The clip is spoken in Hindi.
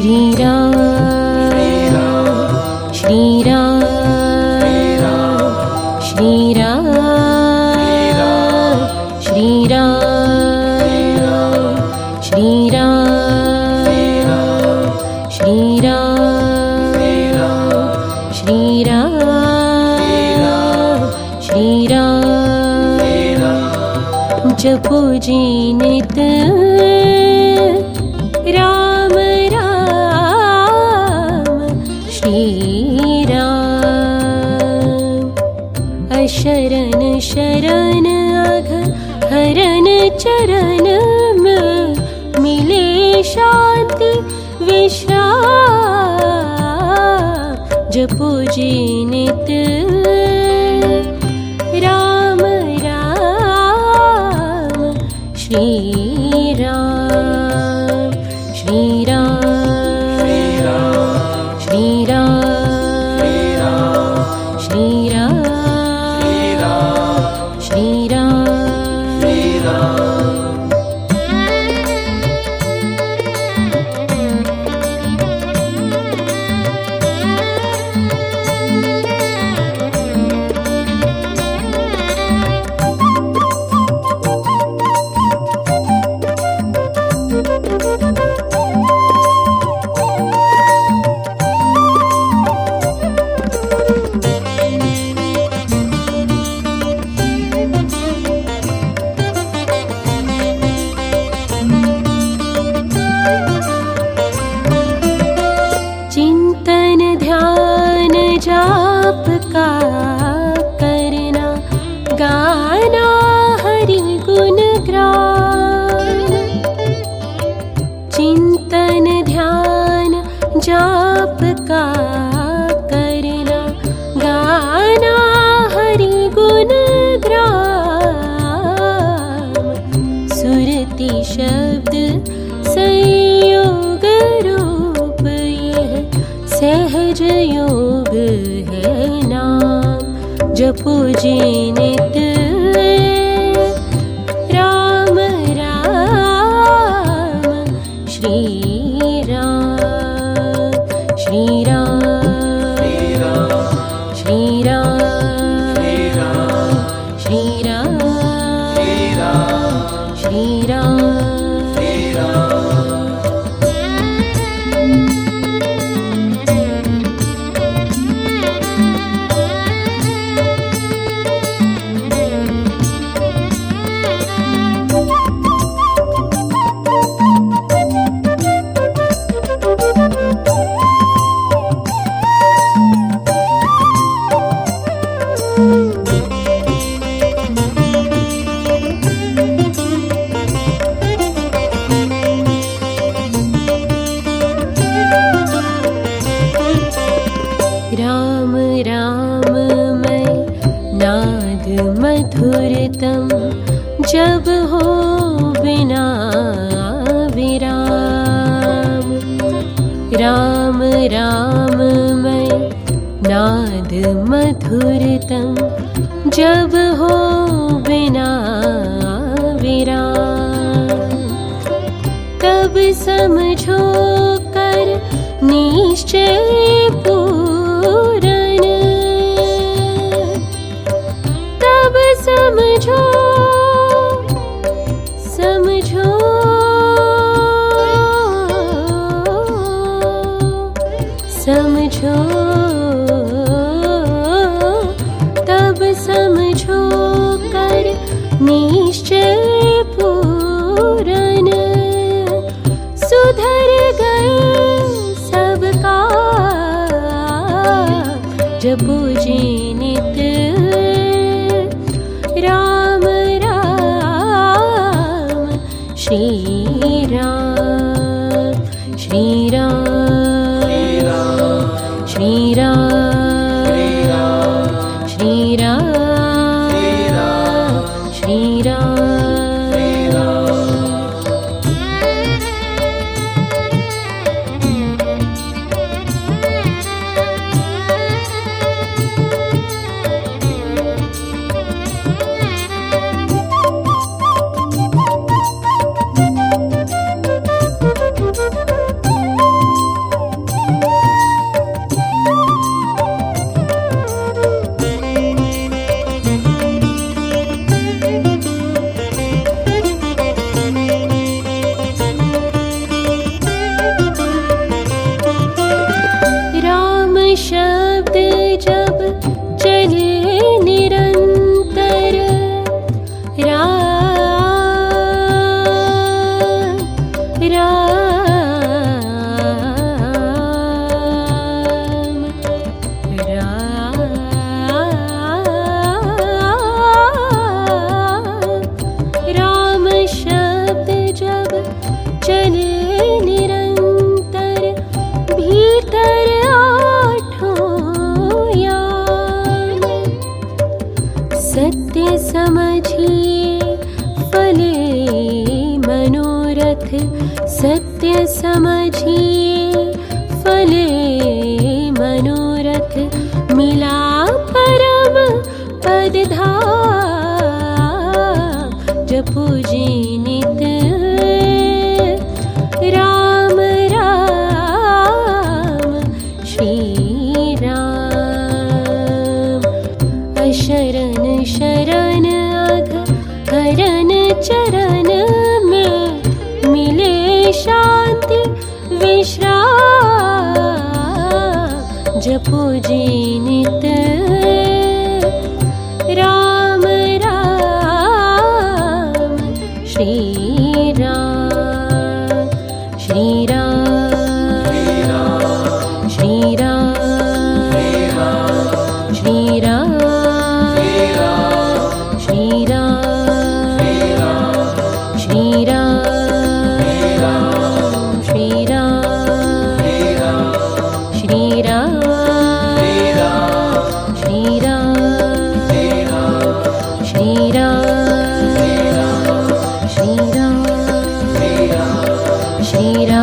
श्रीराम श्रीराम श्रीराम श्रीराम श्रीराम श्रीराम श्रीराम श्रीराम जपो जी नित राम राम श्रीराम अशरण शरण अघ हरण चरण में मिले शांति विश्राम जपो जी नित राम राम श्रीराम श्रीराम श्रीराम श्रीराम जाप का करना गाना हरि गुण ग्राम चिंतन ध्यान जाप का करना गाना हरि गुण ग्राम सुरति शब्द संयोग रूप यह सहज योग है नाम जपो जी नित राम राम श्रीराम श्रीराम श्रीराम श्रीराम श्रीराम राम राम मैं नाद मधुरतम जब हो बिना विराम राम राम मैं नाद मधुरतम जब हो बिना विराम तब समझो कर निश्चय पूरन तब समझो समझो समझो तब समझो कर निश्चय पूरन सुधर गए सबका जपो जी नित राम राम श्रीराम श्रीराम श्रीराम श्रीराम श्रीराम राम शब्द जब चले निरंतर भीतर आठों याम। सत्य समझिए फले मनोरथ, सत्य समझिए फले मनोरथ, मिला परम पद धाम। जपो जी नित राम राम श्री राम। अशरण शरण अघ हरण चरण में मिले शांति विश्राम। जपो जी नित राम राम श्री राम। श्री राम श्री राम श्री राम श्री राम श्री राम श्री राम श्री राम श्री राम श्री राम श्री राम श्री राम